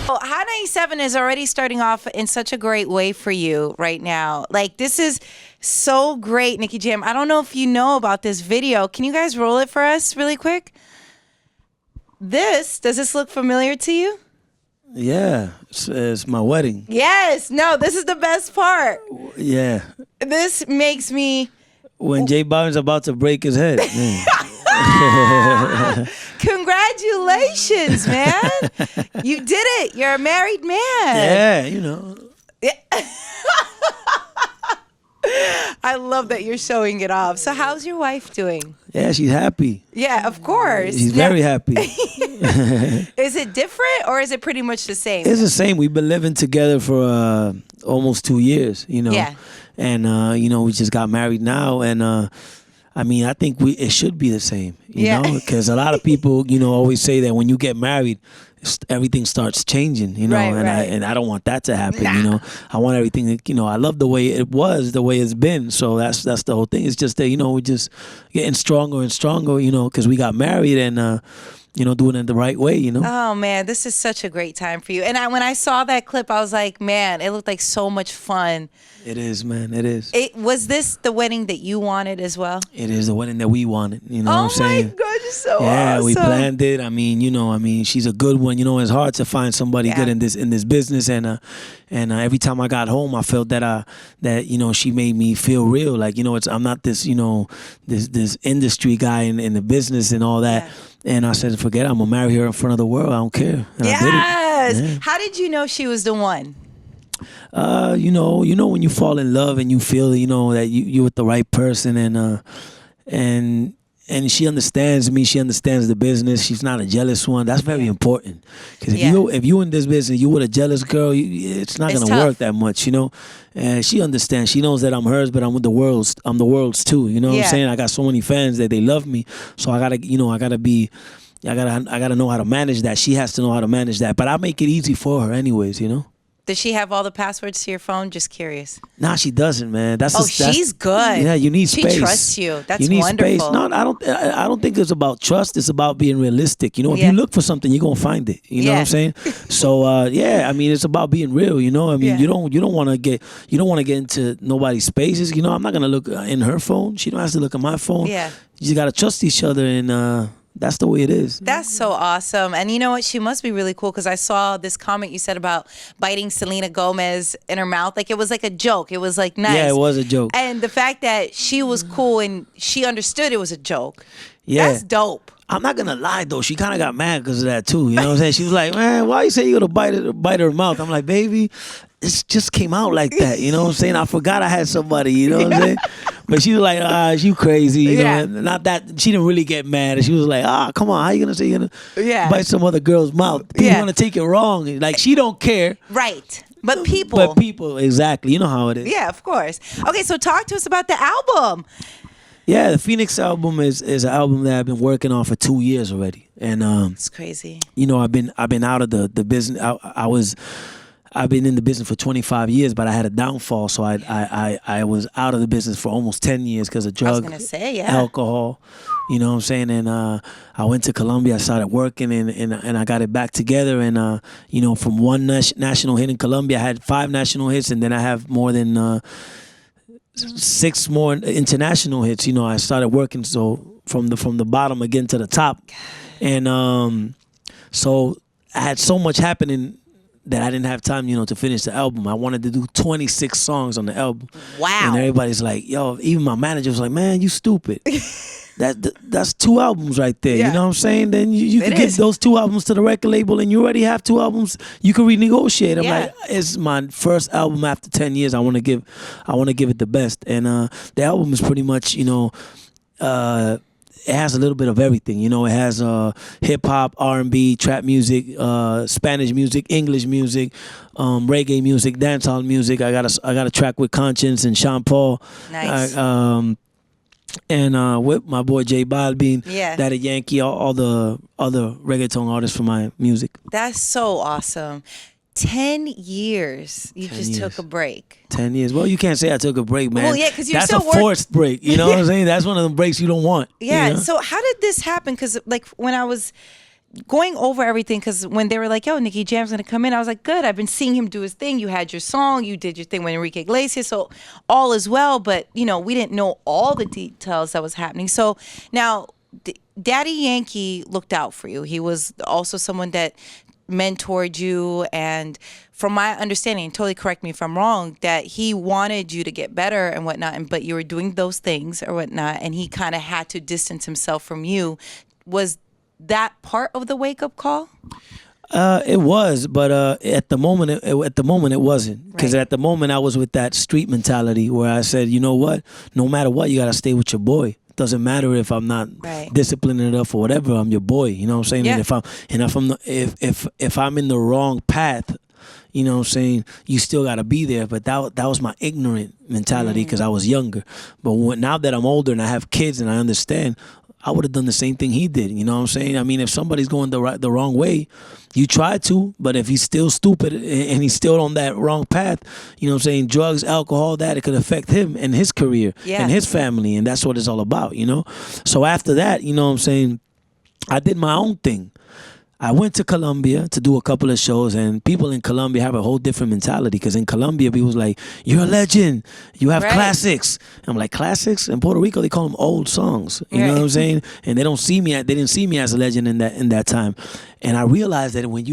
Well, Hot 97 is already starting off in such a great way for you right now. Like, this is so great, Nicky Jam. I don't know if you know about this video. Can you guys roll it for us really quick? Does this look familiar to you? Yeah, it's my wedding. Yes. No, this is the best part. Yeah. This makes me... When J Balvin's about to break his head. Congratulations, man. You did it. You're a married man. Yeah, you know. Yeah. I love that you're showing it off. So how's your wife doing? Yeah, she's happy. Yeah, of course. She's very happy. Is it different or is it pretty much the same? It's the same. We've been living together for almost 2 years, you know. Yeah. And, you know, we just got married now. And, I mean, I think it should be the same, you know, because a lot of people, you know, always say that when you get married, everything starts changing, you know, and I don't want that to happen, you know. I want everything, you know, I love the way it was, the way it's been. So that's the whole thing. It's just that, you know, we're just getting stronger and stronger, you know, because we got married and, you know, doing it the right way, you know. Oh, man, this is such a great time for you. And when I saw that clip, I was like, man, it looked like so much fun. It is, man. It is. Was this the wedding that you wanted as well? It is the wedding that we wanted. You know what I'm saying? Oh, my God, you're so awesome. Yeah, we planned it. I mean, you know, she's a good one. You know, it's hard to find somebody good in this business. And every time I got home, I felt that you know, she made me feel real. Like, you know, I'm not this, you know, this industry guy in the business and all that. Yeah. And I said, forget it. I'm gonna marry her in front of the world. I don't care. And yes. I did it. Yeah. How did you know she was the one? You know when you fall in love and you feel, you know, that you're with the right person and she understands me. She understands the business. She's not a jealous one. That's very important. Because if you in this business, you with a jealous girl, it's not gonna work that much, you know. And she understands. She knows that I'm hers, but I'm with the world's. I'm the world's too. You know what I'm saying? I got so many fans that they love me. So I gotta know how to manage that. She has to know how to manage that. But I make it easy for her, anyways. You know. Does she have all the passwords to your phone? Just curious. Nah, she doesn't, man. She's good. Yeah, you need space. She trusts you. That's you need wonderful. Space. No, I don't think it's about trust. It's about being realistic. You know, if you look for something, you're gonna find it. You know what I'm saying? So I mean, it's about being real. You know, I mean, you don't want to get into nobody's spaces. You know, I'm not gonna look in her phone. She don't have to look at my phone. Yeah, you just gotta trust each other and. That's the way it is. That's so awesome. And you know what? She must be really cool because I saw this comment you said about biting Selena Gomez in her mouth. Like, it was like a joke. It was like nice. Yeah, it was a joke. And the fact that she was cool and she understood it was a joke. Yeah. That's dope. I'm not going to lie, though. She kind of got mad because of that, too. You know what I'm saying? She was like, man, why you say you're going to bite her mouth? I'm like, baby, it just came out like that. You know what I'm saying? I forgot I had somebody. You know what I'm saying? But she was like, you crazy. You know? Not that. She didn't really get mad. She was like, come on. How you going to say you're going to bite some other girl's mouth? People want to take it wrong. Like, she don't care. Right. But people, exactly. You know how it is. Yeah, of course. Okay, so talk to us about the album. Yeah, the Fenix album is an album that I've been working on for 2 years already, and it's crazy. You know, I've been out of the business. I've been in the business for 25 years, but I had a downfall, so I was out of the business for almost 10 years because of drugs, alcohol. You know what I'm saying? And I went to Colombia. I started working, and I got it back together. And you know, from one national hit in Colombia, I had 5 national hits, and then I have more than 6 more international hits. You know, I started working so from the bottom again to the top, and so I had so much happening that I didn't have time, you know, to finish the album. I wanted to do 26 songs on the album. Wow! And everybody's like, "Yo," even my manager was like, "Man, you stupid." That's 2 albums right there. You know what I'm saying? Then you can give those 2 albums to the record label, and you already have 2 albums. You can renegotiate. I'm like, it's my first album after 10 years. I want to give it the best. And the album is pretty much, you know, it has a little bit of everything. You know, it has hip hop, R&B, trap music, Spanish music, English music, reggae music, dancehall music. I got a track with Conscience and Sean Paul. Nice. And with my boy J Balvin, Daddy Yankee, all the other reggaeton artists for my music. That's so awesome. 10 years you 10 just years. took a break. 10 years. Well, you can't say I took a break, man. Well, yeah, because you're That's still a forced break. You know what I'm saying? That's one of the breaks you don't want. Yeah. You know? So how did this happen? Because like when I was going over everything, because when they were like, yo, Nicky Jam's going to come in, I was like, good. I've been seeing him do his thing. You had your song. You did your thing with Enrique Iglesias. So all is well. But, you know, we didn't know all the details that was happening. So now Daddy Yankee looked out for you. He was also someone that mentored you, and from my understanding, totally correct me if I'm wrong, that he wanted you to get better and whatnot, but you were doing those things or whatnot, and he kind of had to distance himself from you. Was that part of the wake up call? It was, but at the moment, it wasn't. Because Right. at the moment, I was with that street mentality where I said, you know what? No matter what, you gotta stay with your boy. Doesn't matter if I'm not Right. disciplined enough or whatever. I'm your boy. You know what I'm saying? Yeah. And if I'm in the wrong path, you know what I'm saying, you still gotta be there. But that was my ignorant mentality because I was younger. But now that I'm older and I have kids and I understand, I would have done the same thing he did. You know what I'm saying? I mean, if somebody's going the wrong way, you try to, but if he's still stupid and he's still on that wrong path, you know what I'm saying, drugs, alcohol, that, it could affect him and his career and his family, and that's what it's all about, you know? So after that, you know what I'm saying, I did my own thing. I went to Colombia to do a couple of shows, and people in Colombia have a whole different mentality, because in Colombia, people was like, you're a legend. You have classics. I'm like, classics? In Puerto Rico, they call them old songs. You know what I'm saying? And they didn't see me as a legend in that time. And I realized that when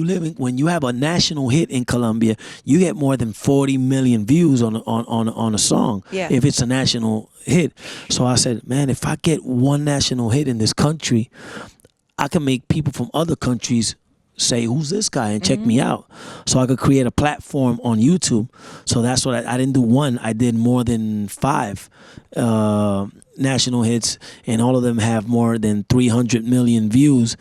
you have a national hit in Colombia, you get more than 40 million views on a song if it's a national hit. So I said, man, if I get one national hit in this country, I can make people from other countries say, who's this guy, and check me out. So I could create a platform on YouTube. So that's what I didn't do one. I did more than 5 national hits, and all of them have more than 300 million views.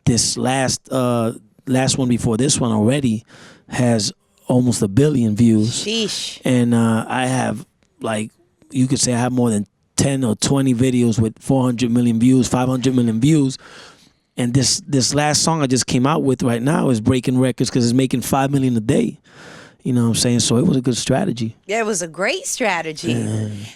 This last one before this one already has almost 1 billion views. Sheesh. And I have, like, you could say I have more than 10 or 20 videos with 400 million views, 500 million views. And this last song I just came out with right now is breaking records because it's making 5 million a day. You know what I'm saying? So it was a good strategy. Yeah, it was a great strategy.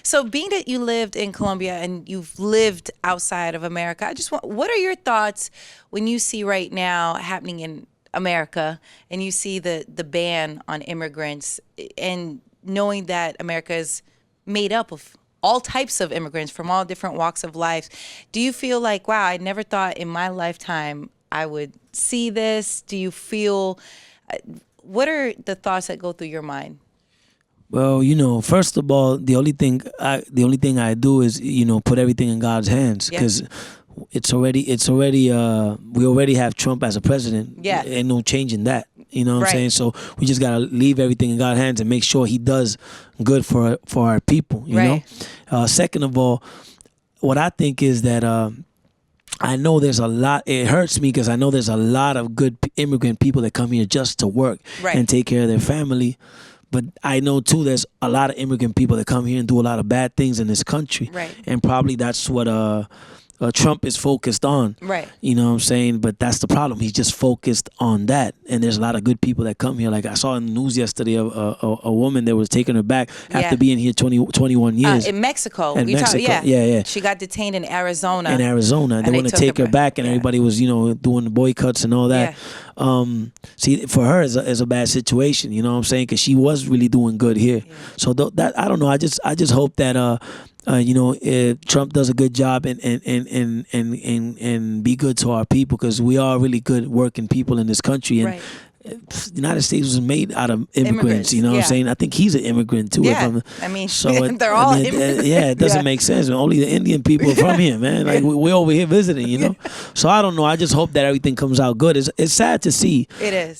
So being that you lived in Colombia and you've lived outside of America, what are your thoughts when you see right now happening in America and you see the ban on immigrants, and knowing that America is made up of all types of immigrants from all different walks of life? Do you feel like, wow, I never thought in my lifetime I would see this? Do you feel, what are the thoughts that go through your mind? Well, you know, first of all, the only thing I do is, you know, put everything in God's hands, because we already have Trump as a president. Yeah. Ain't no changing that. You know what I'm saying? So we just gotta leave everything in God's hands and make sure He does good for our people. You know. Second of all, what I think is that I know there's a lot. It hurts me because I know there's a lot of good immigrant people that come here just to work and take care of their family. But I know too, there's a lot of immigrant people that come here and do a lot of bad things in this country. Right. And probably that's what Trump is focused on. Right. You know what I'm saying? But that's the problem. He's just focused on that. And there's a lot of good people that come here. Like I saw in the news yesterday a woman that was taking her back after being here 21 years. In Mexico. In Mexico. Yeah. She got detained in Arizona. And they want to take her back, and everybody was, you know, doing the boycotts and all that. See, for her, it's a bad situation. You know what I'm saying? Because she was really doing good here. Yeah. So that I don't know. I just hope that you know, Trump does a good job and be good to our people, because we are really good working people in this country. And the United States was made out of immigrants. You know what I'm saying? I think he's an immigrant too. Yeah. They're all immigrants. It doesn't make sense. Only the Indian people are from here, man. Like we're over here visiting, you know? So I don't know. I just hope that everything comes out good. It's sad to see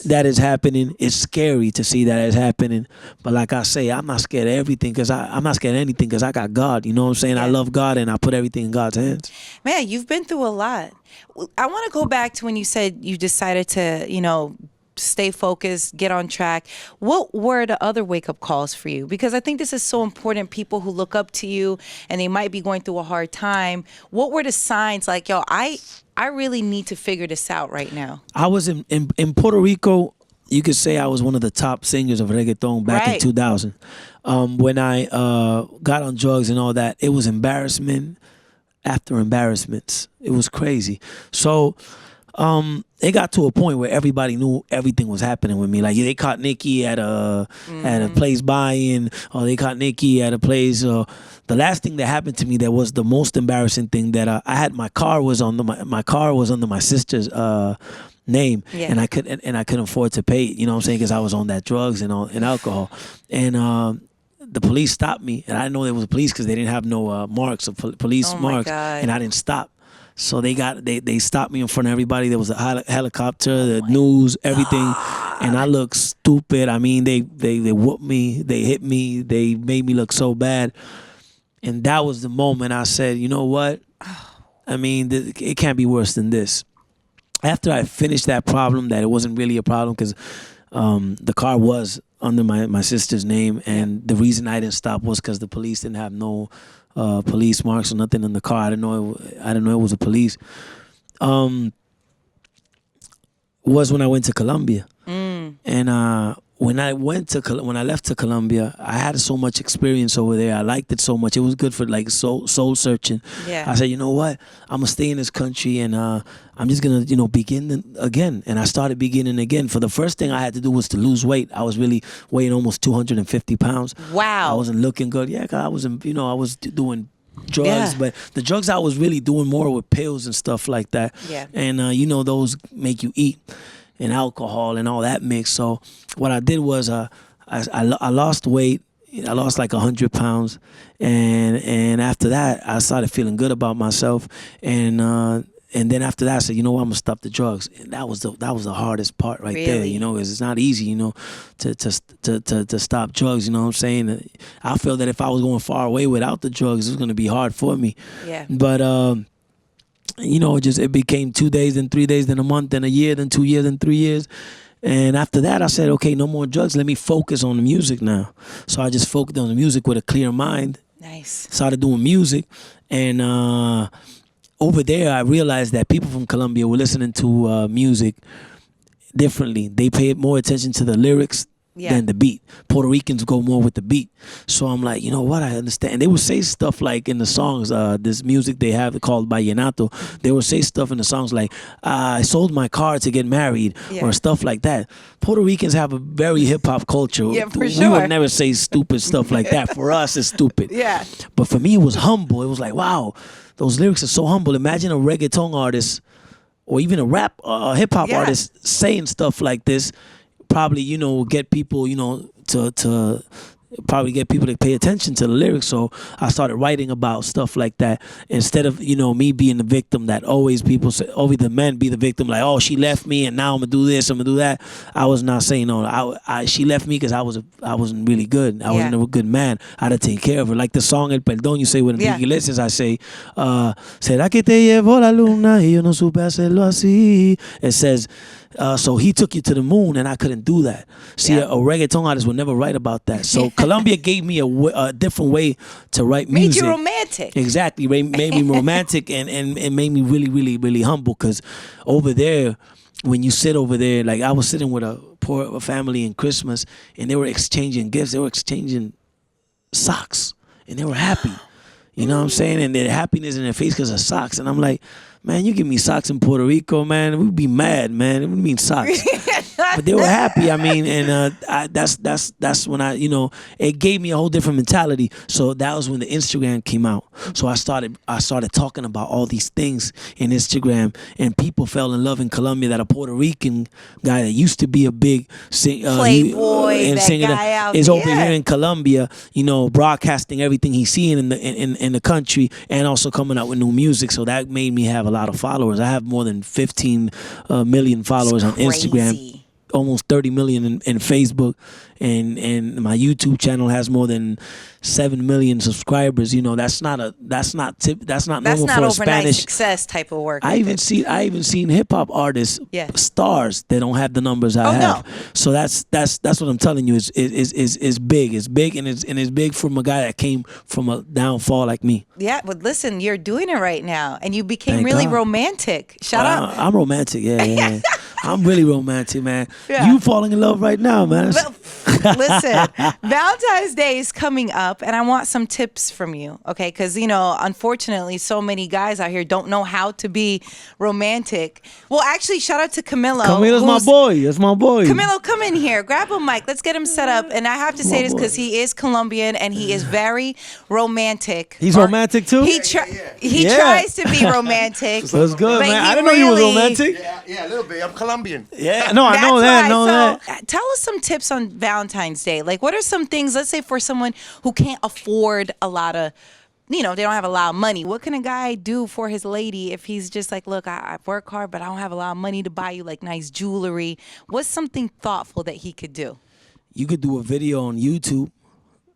that is happening. It's scary to see that it's happening. But like I say, I'm not scared of everything, because I'm not scared of anything, because I got God. You know what I'm saying? I love God, and I put everything in God's hands. Man, you've been through a lot. I want to go back to when you said you decided to, you know, stay focused, get on track. What were the other wake-up calls for you? Because I think this is so important. People who look up to you and they might be going through a hard time. What were the signs like, yo, I really need to figure this out right now? I was in Puerto Rico. you could say I was one of the top singers of reggaeton back in 2000. When I got on drugs and all that, it was embarrassment after embarrassments. It was crazy. So it got to a point where everybody knew everything was happening with me. Like they caught Nicky at a place buying, or they caught Nicky at a place. The last thing that happened to me that was the most embarrassing thing that I had, my car was under my sister's name, and I couldn't afford to pay it. You know what I'm saying? Because I was on that drugs and alcohol, and the police stopped me, and I didn't know there was a police because they didn't have no marks of police marks, and I didn't stop. So they stopped me in front of everybody. There was a helicopter, the news, everything, and I looked stupid. I mean, they whooped me, they hit me, they made me look so bad, and that was the moment I said, you know what? I mean, it can't be worse than this. After I finished that problem, that it wasn't really a problem because the car was under my sister's name, and the reason I didn't stop was because the police didn't have no police marks or nothing in the car. I didn't know it was a police. Was when I went to Colombia, and when I left to Colombia, I had so much experience over there. I liked it so much. It was good for like soul searching. Yeah. I said, you know what? I'm gonna stay in this country, and I'm just gonna begin again. And I started beginning again. For the first thing I had to do was to lose weight. I was really weighing almost 250 pounds. Wow. I wasn't looking good. Yeah, 'cause I wasn't. I was doing drugs, but the drugs I was really doing more with pills and stuff like that. Yeah. And those make you eat, and alcohol and all that mix. So what I did was I lost weight. I lost like 100 pounds, and after that I started feeling good about myself, and then after that I said, you know what, I'm gonna stop the drugs. And that was the hardest part right there, because it's not easy, to stop drugs. You know what I'm saying? I felt that if I was going far away without the drugs, it was gonna be hard for me. Yeah. But it became 2 days, then 3 days, then a month, then a year, then 2 years, then 3 years. And after that, I said, okay, no more drugs. Let me focus on the music now. So I just focused on the music with a clear mind. Nice. Started doing music. And over there, I realized that people from Colombia were listening to music differently. They paid more attention to the lyrics than the beat. Puerto Ricans go more with the beat. So I'm like, you know what, I understand. And they would say stuff like in the songs, this music they have called Vallenato, they would say stuff in the songs like, I sold my car to get married, or stuff like that. Puerto Ricans have a very hip-hop culture. Yeah, for sure. We would never say stupid stuff like that. For us, it's stupid. Yeah. But for me, it was humble. It was like, wow, those lyrics are so humble. Imagine a reggaeton artist or even a rap, hip-hop artist saying stuff like this. Probably, get people, to probably get people to pay attention to the lyrics. So I started writing about stuff like that instead of, me being the victim that always people say, always the men be the victim, like, oh, she left me and now I'm gonna do this, I'm gonna do that. I was not saying, no, she left me because I wasn't really good. I wasn't a good man. I had to take care of her. Like the song El Perdón you say with Enrique Iglesias, I say, ¿será que te llevó la luna y yo no supe hacerlo así? It says, so he took you to the moon, and I couldn't do that. See, a reggaeton artist would never write about that. So Colombia gave me a different way to write music. Made you romantic. Exactly, made me romantic, and made me really, really, really humble. Because over there, when you sit over there, like I was sitting with a poor family in Christmas, and they were exchanging gifts. They were exchanging socks, and they were happy. You know what I'm saying? And their happiness in their face because of socks. And I'm like, man, you give me socks in Puerto Rico, man, we'd be mad, man. It would mean socks. But they were happy. I mean, and that's when it gave me a whole different mentality. So that was when the Instagram came out. So I started talking about all these things in Instagram, and people fell in love in Colombia. That a Puerto Rican guy that used to be a big playboy and singer guy out is over here in Colombia, broadcasting everything he's seeing in the country, and also coming out with new music. So that made me have a lot of followers. I have more than 15 million followers on Instagram. Almost 30 million in Facebook, and my YouTube channel has more than 7 million subscribers. That's not normal for a Spanish success type of work. I even seen hip hop artists, stars that don't have the numbers I have. No. So that's what I'm telling you. Is big. It's big, and it's big from a guy that came from a downfall like me. Yeah, but listen, you're doing it right now, and you became Thank really God. Romantic. Shout out. I'm romantic. Yeah. I'm really romantic, man. Yeah. You falling in love right now, man. Listen, Valentine's Day is coming up, and I want some tips from you, okay? Because, you know, unfortunately, so many guys out here don't know how to be romantic. Well, actually, shout out to Camilo. Camilo's my boy. That's my boy. Camilo, come in here. Grab a mic. Let's get him set up. And I have to say this because he is Colombian, and he is very romantic. He's romantic, too? He tries to be romantic. That's good, man. I didn't know you was romantic. Yeah, a little bit. I'm Colombian. Yeah, no, I know that. Tell us some tips on Valentine's Day. Like, what are some things, let's say for someone who can't afford a lot of, you know, they don't have a lot of money. What can a guy do for his lady if he's just like, look, I work hard, but I don't have a lot of money to buy you like nice jewelry? What's something thoughtful that he could do? You could do a video on YouTube.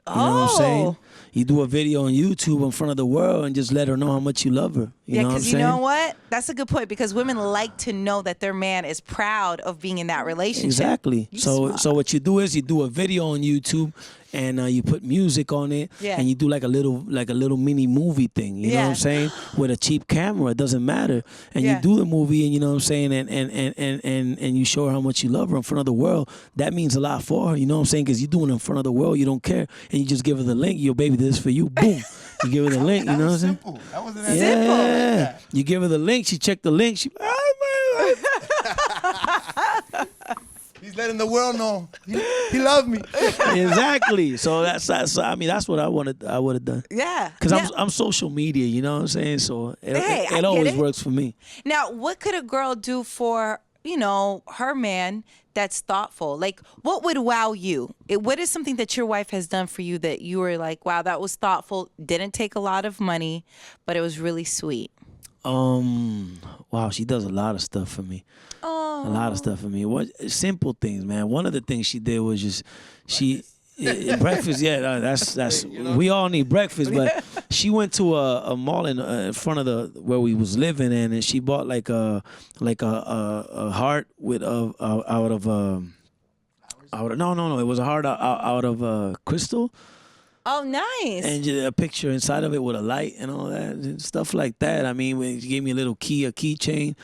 You know what I'm saying? You do a video on YouTube in front of the world and just let her know how much you love her. You know what I'm saying? You know what? That's a good point because women like to know that their man is proud of being in that relationship. Exactly. So what you do is you do a video on YouTube and you put music on it and you do like a little mini movie thing. You know what I'm saying? With a cheap camera, it doesn't matter. And you do the movie and you know what I'm saying, and you show her how much you love her in front of the world. That means a lot for her. You know what I'm saying? Because you're doing it in front of the world, you don't care, and you just give her the link. Yo, baby, this is for you. Boom. You give her the link. You know what I'm saying? Simple. That wasn't that simple. Yeah. You give her the link. She checked the link. She. He's letting the world know he loved me. Exactly. So that's I mean that's what I would have done. Yeah. Because I'm social media, you know what I'm saying? So it always works for me. Now, what could a girl do for, you know, her man that's thoughtful? Like, what would wow you? What is something that your wife has done for you that you were like, wow, that was thoughtful, didn't take a lot of money, but it was really sweet? Wow, she does a lot of stuff for me. A lot of stuff for me. What simple things, man. One of the things she did was just breakfast. Yeah, that's we all need breakfast. But she went to a mall in front of where we was living in, and she bought like a heart with out of no, it was a heart out of crystal. Oh, nice. And a picture inside of it with a light and all that and stuff like that. I mean, she gave me a little keychain.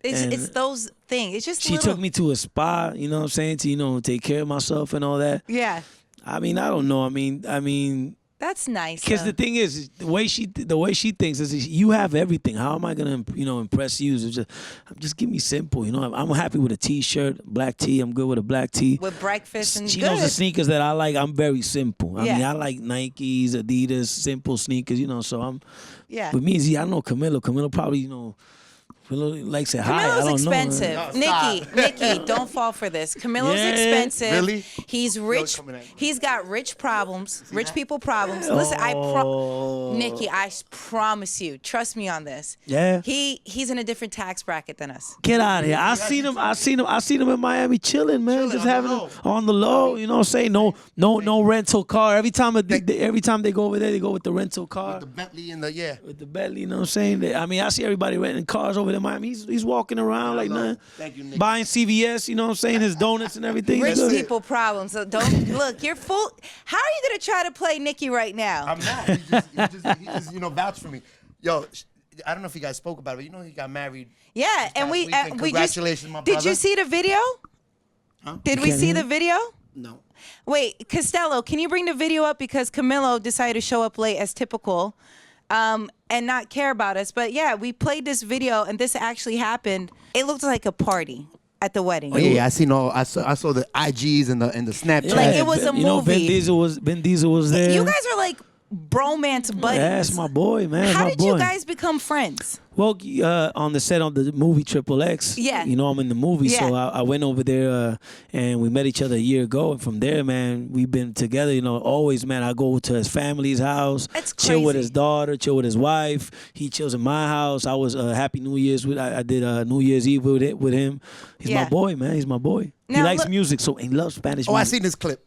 It's those things. It's just she took me to a spa, you know what I'm saying, to, you know, take care of myself and all that. Yeah. I mean, I don't know. I mean that's nice. Because the thing is, the way she thinks is you have everything. How am I gonna, you know, impress you? It's just give me simple. You know, I'm happy with a t-shirt, black tee. I'm good with a black tee. With breakfast and she knows the sneakers that I like. I'm very simple. I mean, I like Nikes, Adidas, simple sneakers. You know, so I'm. Yeah. With me, I don't know Camilo. Camilo probably, you know. Camilo likes it high. I don't expensive. know. Nikki, don't fall for this. Camilo's expensive. Really? He's rich. He's got rich problems, rich people problems. Listen, Nikki, I promise you, trust me on this. Yeah. He's in a different tax bracket than us. Get out of here. I seen him in Miami chilling, man. Just having him on the low, you know what I'm saying? No rental car. Every time they go over there, they go with the rental car. With the Bentley With the Bentley, you know what I'm saying? I mean, I see everybody renting cars over there in Miami. He's walking around like nothing. Thank you, Nick. Buying CVS, you know what I'm saying? His donuts and everything. Rich people problems. So don't look. You're full. How are you gonna try to play Nicky right now? I'm not. He just you know, vouch for me. Yo, I don't know if you guys spoke about it, but you know he got married. Yeah, and we congratulations, my brother. Did you see the video? Huh? Did we see the video? No. Wait, Costello, can you bring the video up because Camilo decided to show up late as typical. And not care about us. But yeah, we played this video and this actually happened. It looked like a party at the wedding. Oh yeah, I saw the IGs and the Snapchat. Like it was a movie. You know, Ben Diesel was there. You guys are like bromance buddies. That's my boy, man. How did you guys become friends? Well, on the set of the movie XXX, you know, I'm in the movie, so I went over there and we met each other a year ago. And from there, man, we've been together, you know, always, man. I go to his family's house, chill with his daughter, chill with his wife. He chills in my house. I was Happy New Year's. I did New Year's Eve with him. He's my boy, man. He's my boy. Now, he likes music, so he loves Spanish music. I seen this clip.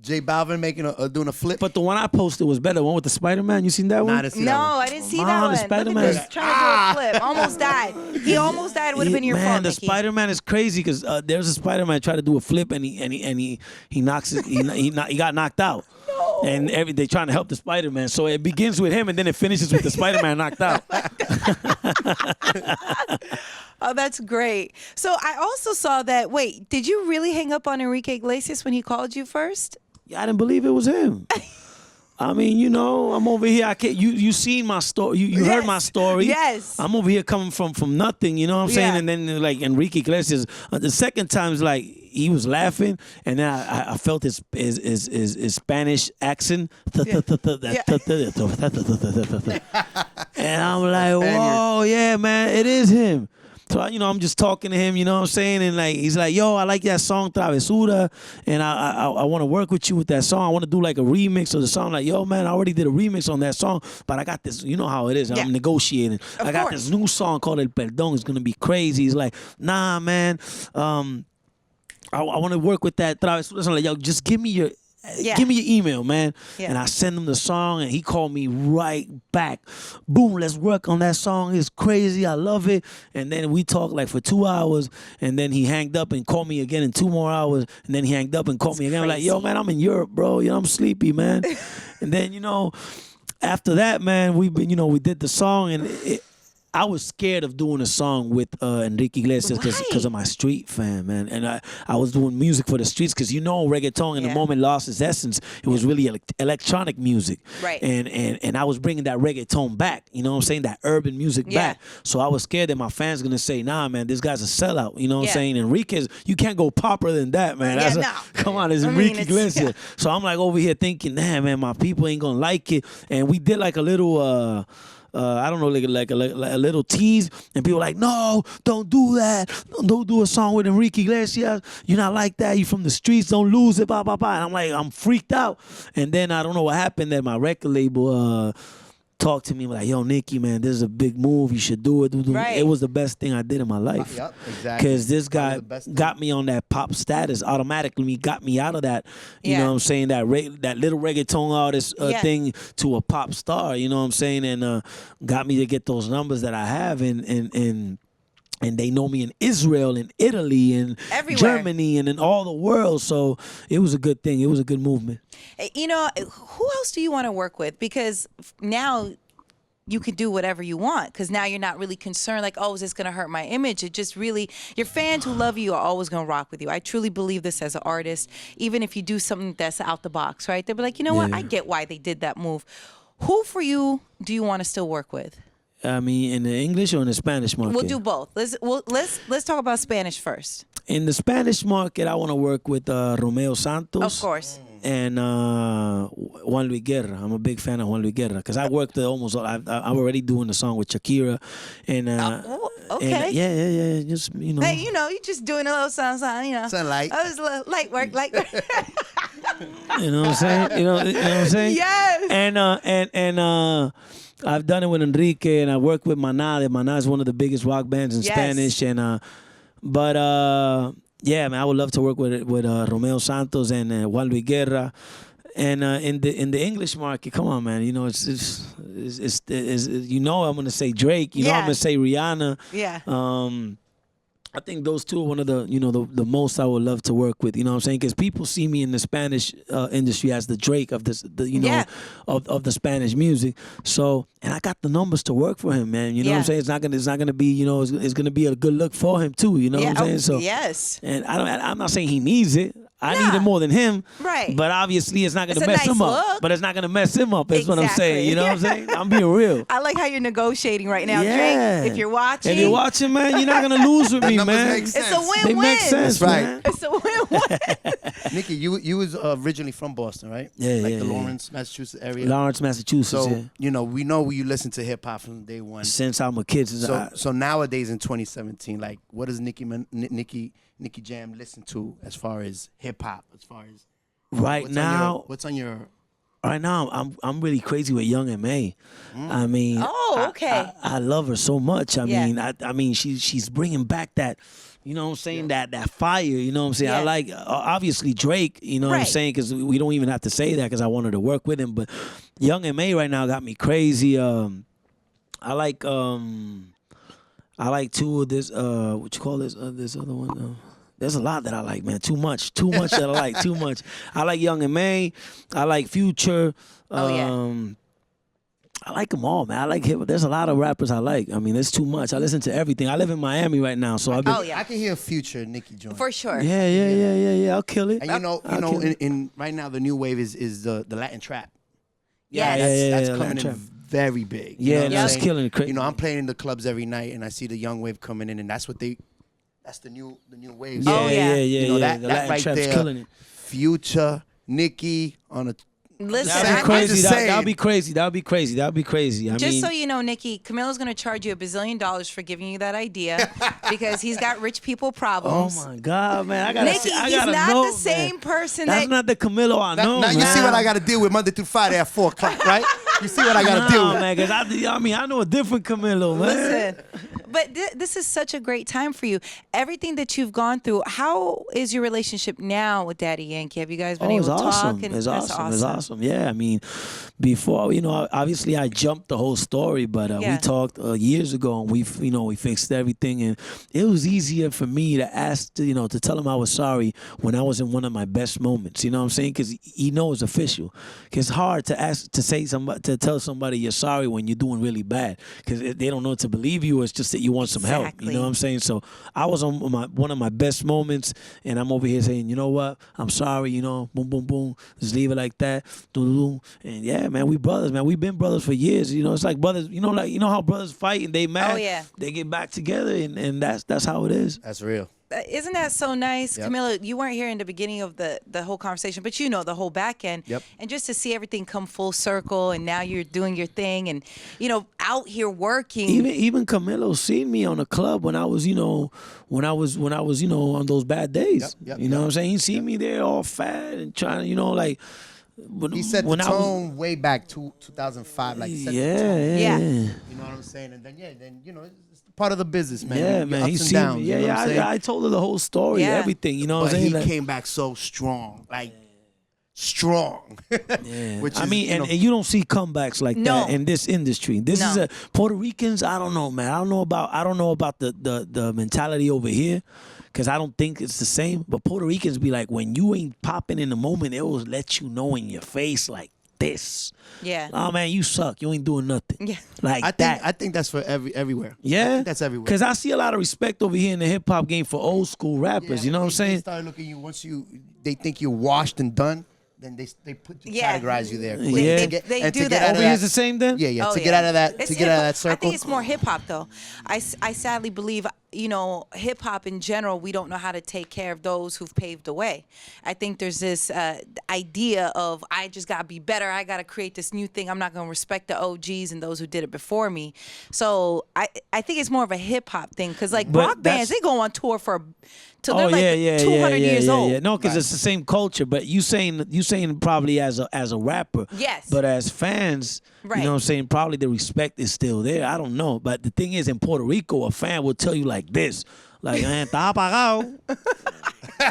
J Balvin doing a flip. But the one I posted was better. The one with the Spider-Man. You seen that one? I didn't see that one. Spider-Man. Look at this, trying to do a flip. Almost died. He almost died. Would have been your fault, Man, the Nicky. Spider-Man is crazy because there's a Spider-Man try to do a flip and he knocks it. He got knocked out. No. And they trying to help the Spider-Man. So it begins with him and then it finishes with the Spider-Man knocked out. Oh, that's great. So I also saw that. Wait, did you really hang up on Enrique Iglesias when he called you first? Yeah, I didn't believe it was him. I mean, you know, I'm over here. I can't. You seen my story. You heard my story. Yes. I'm over here coming from nothing. You know what I'm saying? Yeah. And then like Enrique Iglesias, the second time's like he was laughing, and then I felt his Spanish accent. And I'm like, whoa, yeah, man, it is him. So, I'm just talking to him, you know what I'm saying? And like he's like, yo, I like that song Travesura, and I want to work with you with that song. I want to do like a remix of the song. Like, yo, man, I already did a remix on that song, but I got this, you know how it is. I'm negotiating. I got this new song called El Perdón. It's going to be crazy. He's like, nah, man, I want to work with that Travesura. So I'm like, yo, just give me your email, man. Yeah. And I send him the song, and he called me right back. Boom, let's work on that song. It's crazy. I love it. And then we talked like for 2 hours, and then he hanged up and called me again in 2 more hours, and then he hanged up and called me again. I'm like, yo, man, I'm in Europe, bro. I'm sleepy, man. And then, after that, man, we did the song, and I was scared of doing a song with Enrique Iglesias because of my street fan, man. And I was doing music for the streets because, reggaeton in the moment lost its essence. It was really electronic music. Right. And I was bringing that reggaeton back, you know what I'm saying? That urban music back. So I was scared that my fans going to say, nah, man, this guy's a sellout. You know what I'm saying? Enrique's, you can't go popper than that, man. Come on, it's Enrique Iglesias. So I'm like over here thinking, nah, man, my people ain't going to like it. And we did like a little... I don't know, like a little tease, and people were like, no, don't do that. Don't do a song with Enrique Iglesias. You're not like that. You from the streets. Don't lose it. Blah, blah, blah. And I'm like, I'm freaked out. And then I don't know what happened that my record label talked to me like, yo, Nicky, man, this is a big move. You should do it. Right. It was the best thing I did in my life. Yep, exactly. Because this guy got me on that pop status automatically. Got me out of that, you know what I'm saying, that little reggaeton artist thing to a pop star, you know what I'm saying, and got me to get those numbers that I have, and they know me in Israel, in Italy, and Germany, and in all the world. So it was a good thing. It was a good movement. Who else do you want to work with? Because now you can do whatever you want. Because now you're not really concerned like, oh, is this going to hurt my image? It just really, your fans who love you are always going to rock with you. I truly believe this as an artist. Even if you do something that's out the box, right? They'll be like, you know what? I get why they did that move. Who for you do you want to still work with? I mean, in the English or in the Spanish market? We'll do both. Let's talk about Spanish first. In the Spanish market, I want to work with Romeo Santos. Of course. And Juan Luis Guerra. I'm a big fan of Juan Luis Guerra because I worked I'm already doing the song with Shakira. And okay. And, yeah. Just Hey, you're just doing a little something, Something light. Oh, it's a little light work. You know what I'm saying? You know what I'm saying? Yes. And I've done it with Enrique, and I worked with Maná. Maná is one of the biggest rock bands in Spanish, and yeah, man, I would love to work with Romeo Santos and Juan Luis Guerra. And in the English market, come on, man, it's I'm gonna say Drake, I'm gonna say Rihanna. Yeah. I think those two are one of the the most I would love to work with. You know what I'm saying? Because people see me in the Spanish industry as the Drake of of the Spanish music. So, and I got the numbers to work for him, man. You know what I'm saying? It's not gonna be it's gonna be a good look for him too. You know what I'm saying? So yes. And I'm not saying he needs it. I need it more than him. Right. But obviously it's not going to mess him up. But it's not going to mess him up. That's what I'm saying. You know what I'm saying? I'm being real. I like how you're negotiating right now, Drake. If you're watching. If you're watching, man, you're not going to lose with me, man. It's a win-win. They make sense, That's right. man. It's a win-win. Nicky, you was originally from Boston, right? Like the Lawrence, Massachusetts area. Lawrence, Massachusetts, So, we know you listen to hip-hop from day one. Since I'm a kid. So nowadays in 2017, like, what does Nicky Jam listen to as far as hip-hop, as far as... Right now, I'm really crazy with Young M.A. I mean, okay. I love her so much. I mean, she's bringing back that, you know what I'm saying, that fire. You know what I'm saying. I like obviously Drake. You know what I'm saying, because we don't even have to say that because I wanted to work with him. But Young M.A. right now got me crazy. I like two of this. What you call this? This other one. There's a lot that I like, man. Too much that I like. Too much. I like Young M.A. I like Future. I like them all, man. I like hip. There's a lot of rappers I like. I mean, there's too much. I listen to everything. I live in Miami right now, so I've been. Oh yeah, I can hear Future, Nicky Jam. for sure. Yeah. I'll kill it. And you know, in right now the new wave is the Latin trap. Yes. That's coming in very big. Yeah, that's killing it. You know, I'm playing in the clubs every night, and I see the young wave coming in, and that's the new wave. Oh, yeah. You know, The that Latin right trap's there, killing it. Future, Nicki on a. Listen, That'd be I'm crazy. just That'd be saying. crazy. That'd be crazy. I just mean, so you know, Nikki, Camilo's going to charge you $1 billion for giving you that idea because he's got rich people oh problems. my God, man! I gotta Nikki, see, I he's gotta not know, the same person That's that. not the Camilo I know. Now you man. see what I got to deal with Monday through Friday at 4 o'clock, right? You see what I got to deal Nah, with. man, because I know a different Camilo, man. Listen, but this is such a great time for you. Everything that you've gone through. How is your relationship now with Daddy Yankee? Have you guys been able to talk? And It's that's awesome. It's awesome. Yeah, I mean, before, obviously I jumped the whole story, but we talked years ago, and we fixed everything, and it was easier for me to ask, to tell him I was sorry when I was in one of my best moments. You know what I'm saying? Because he knows it's official. It's hard to tell somebody you're sorry when you're doing really bad, because they don't know to believe you. Or it's just that you want some help. You know what I'm saying? So I was on one of my best moments, and I'm over here saying, you know what? I'm sorry. Boom, boom, boom. Just leave it like that. And yeah, man, we brothers, man. We've been brothers for years. It's like brothers. How brothers fight and they mad. Oh yeah. They get back together, and that's how it is. That's real. Isn't that so nice? Yep. Camilo, you weren't here in the beginning of the whole conversation, but the whole back end. Yep. And just to see everything come full circle, and now you're doing your thing, and out here working. Even Camilo seen me on the club when I was on those bad days. Yep, you know what I'm saying? He seen me there all fat and trying to He set the tone way back to 2005, like set the tone. Yeah. You know what I'm saying? And then it's part of the business, man. Yeah, Your man. ups He and seen downs, me. you know what I'm saying? I told her the whole story, Yeah. everything. You know what But I'm saying? he came back so strong, like strong. Yeah. Which I is, mean, and you don't see comebacks like No. that in this industry. This is Puerto Ricans. I don't know, man. I don't know about the mentality over here, because I don't think it's the same. But Puerto Ricans be like, when you ain't popping in the moment, it will let you know in your face like this. Yeah. Oh man, you suck. You ain't doing nothing. Yeah. Like I think that's for everywhere. Yeah, I think that's everywhere. Because I see a lot of respect over here in the hip hop game for old school rappers. You know what I'm They saying? start looking at you once they think you're washed and done. Then they categorize you there. quick. Yeah. To get- They and do to that. get out of Over here's the same then? Yeah. Oh, To get out of that, It's to get out of that hip-hop. circle. I think it's more hip hop though. I sadly believe hip hop in general, we don't know how to take care of those who've paved the way. I think there's this idea of I just gotta be better. I gotta create this new thing. I'm not gonna respect the OGs and those who did it before me. So I think it's more of a hip hop thing, because like But rock bands, that's- they go on tour till they're 200 years old. Yeah. No, because it's the same culture. But you saying probably as a rapper. Yes. But as fans, Right. you know what I'm saying, probably the respect is still there. I don't know. But the thing is, in Puerto Rico, a fan will tell you like this. Like, está apagado.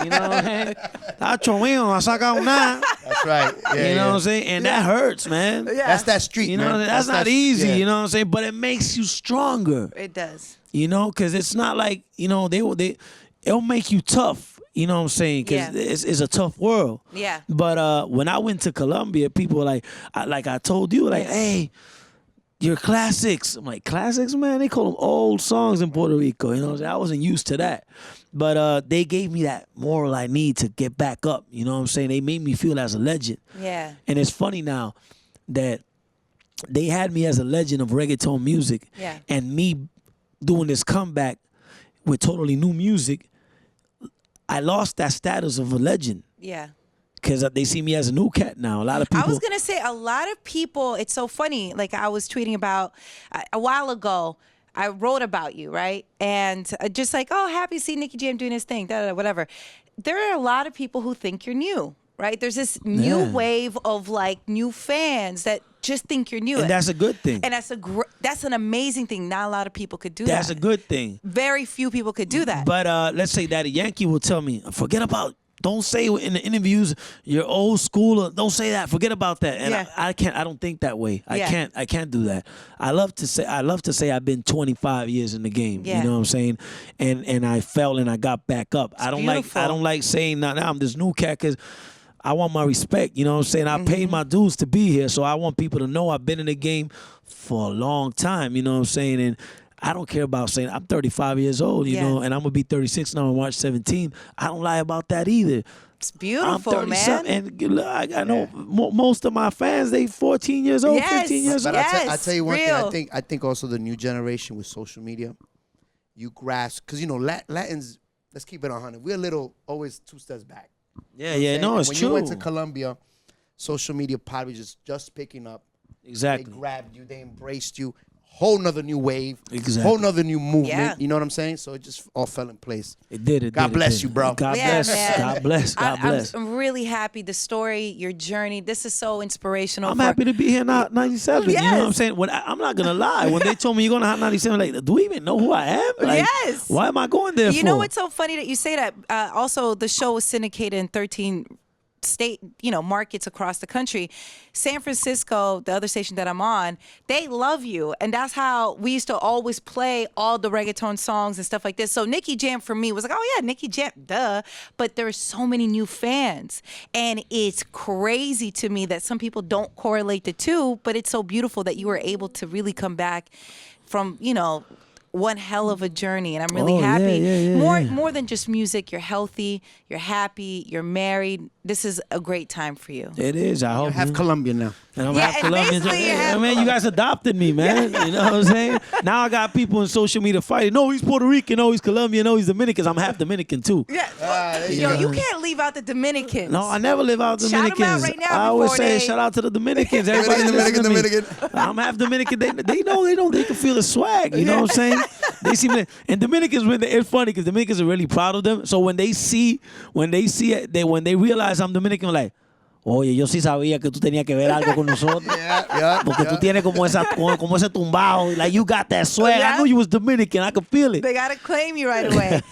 You know what I'm saying? Está choviendo, no ha sacado nada. That's right. Yeah, You know yeah. what I'm saying? And that hurts, man. That's that street, You know, man. that's not easy, yeah. you know what I'm saying? But it makes you stronger. It does. Because it's not like, it'll make you tough. You know what I'm saying? Because Yeah. it's a tough world. Yeah. But when I went to Colombia, people were like I told you, like, hey, your classics. I'm like, classics, man? They call them old songs in Puerto Rico. You know what I'm saying? I wasn't used to that. But they gave me that moral I need to get back up. You know what I'm saying? They made me feel as a legend. Yeah. And it's funny now that they had me as a legend of reggaeton music. Yeah. And me doing this comeback with totally new music, I lost that status of a legend. Yeah. Because they see me as a new cat now. A lot of people. I was going to say, a lot of people, it's so funny. Like I was tweeting about a while ago, I wrote about you, right? And just like, oh, happy to see Nicky Jam doing his thing, whatever. There are a lot of people who think you're new, right? There's this new wave of like new fans that just think you're new. And that's a good thing. And that's an amazing thing. Not a lot of people could do that. That's a good thing. Very few people could do that. But let's say Daddy Yankee will tell me, don't say in the interviews you're old school. Don't say that. Forget about that. And I can't. I don't think that way. I can't do that. I love to say I've been 25 years in the game. Yeah. You know what I'm saying? And I fell and I got back up. I don't beautiful. like saying now I'm this new cat, because I want my respect. You know what I'm saying? I paid my dues to be here, so I want people to know I've been in the game for a long time. You know what I'm saying? And I don't care about saying I'm 35 years old, you know, and I'm gonna be 36 now on March 17. I don't lie about that either. It's beautiful, I'm 30 man. And I know most of my fans, they 14 years old, 15 years old. But I tell you one thing. I think also the new generation with social media, you grasp, because, you know, Latins, let's keep it 100. We're a little always 2 steps back. Yeah, no, it's when true. When you went to Colombia, social media probably just picking up. Exactly. They grabbed you. They embraced you. Whole nother new wave. Exactly. Whole nother new movement. Yeah. You know what I'm saying? So it just all fell in place. It did. God bless you, bro. God Yeah, bless. man. God bless. God bless. I'm really happy. The story, your journey, this is so inspirational. I'm happy to be here now, 97. Yes. You know what I'm saying? I'm not going to lie. When they told me you're going to have 97, like, do we even know who I am? Like, yes. Why am I going there for? You know what's so funny that you say that? Also, the show was syndicated in 13 state, markets across the country. San Francisco, the other station that I'm on, they love you. And that's how we used to always play all the reggaeton songs and stuff like this. So Nicky Jam for me was like, oh yeah, Nicky Jam, duh. But there's so many new fans. And it's crazy to me that some people don't correlate the two, but it's so beautiful that you were able to really come back from, one hell of a journey, and I'm really happy. More than just music. You're healthy, you're happy, you're married. This is a great time for you. It is. I hope You have Colombia now. And I'm Yeah, half and Colombian. basically you have- Man, you guys adopted me, man. You know what I'm saying? Now I got people in social media fighting. No, he's Puerto Rican. No, he's Colombian. No, he's Dominican. I'm half Dominican too. Yeah. You can't leave out the Dominicans. No, I never live out Shout 'em out Dominicans. right now I always before say they- shout out to the Dominicans. Everybody listen to me. I'm half Dominican. They know they can feel the swag. You know what I'm saying? They seem to, and Dominicans, it's funny because Dominicans are really proud of them. So when they it, when they realize I'm Dominican, like, oye, yo sí sabía que tú tenías que ver algo con nosotros. Porque tú tienes como ese tumbao. Like, you got that swag. I knew you was Dominican. I could feel it. They got to claim you right away.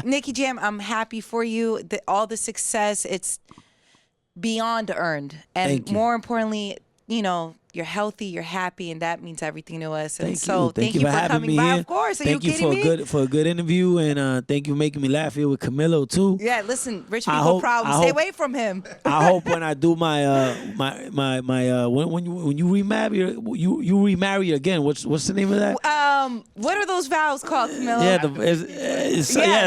Nicky Jam, I'm happy for you. All the success, it's beyond earned. And Thank you. more importantly, you're healthy, you're happy, and that means everything to us. And Thank you for having coming me by, here. of course. Are Thank you you kidding me? for a good interview, and thank you for making me laugh here with Camilo too. Yeah, listen, rich I people hope- problem. I Stay hope- away from him. I hope when I do my when you remarry you remarry again. What's the name of that? What are those vows called, Camilo? Yeah,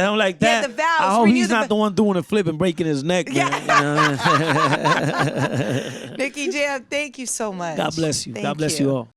I'm like Yeah, that. the vows. I hope Renew he's the not the one doing the flip and breaking his neck. Yeah. Man. You know? Nicky Jam, thank you so much. God bless you. Thank God bless you all.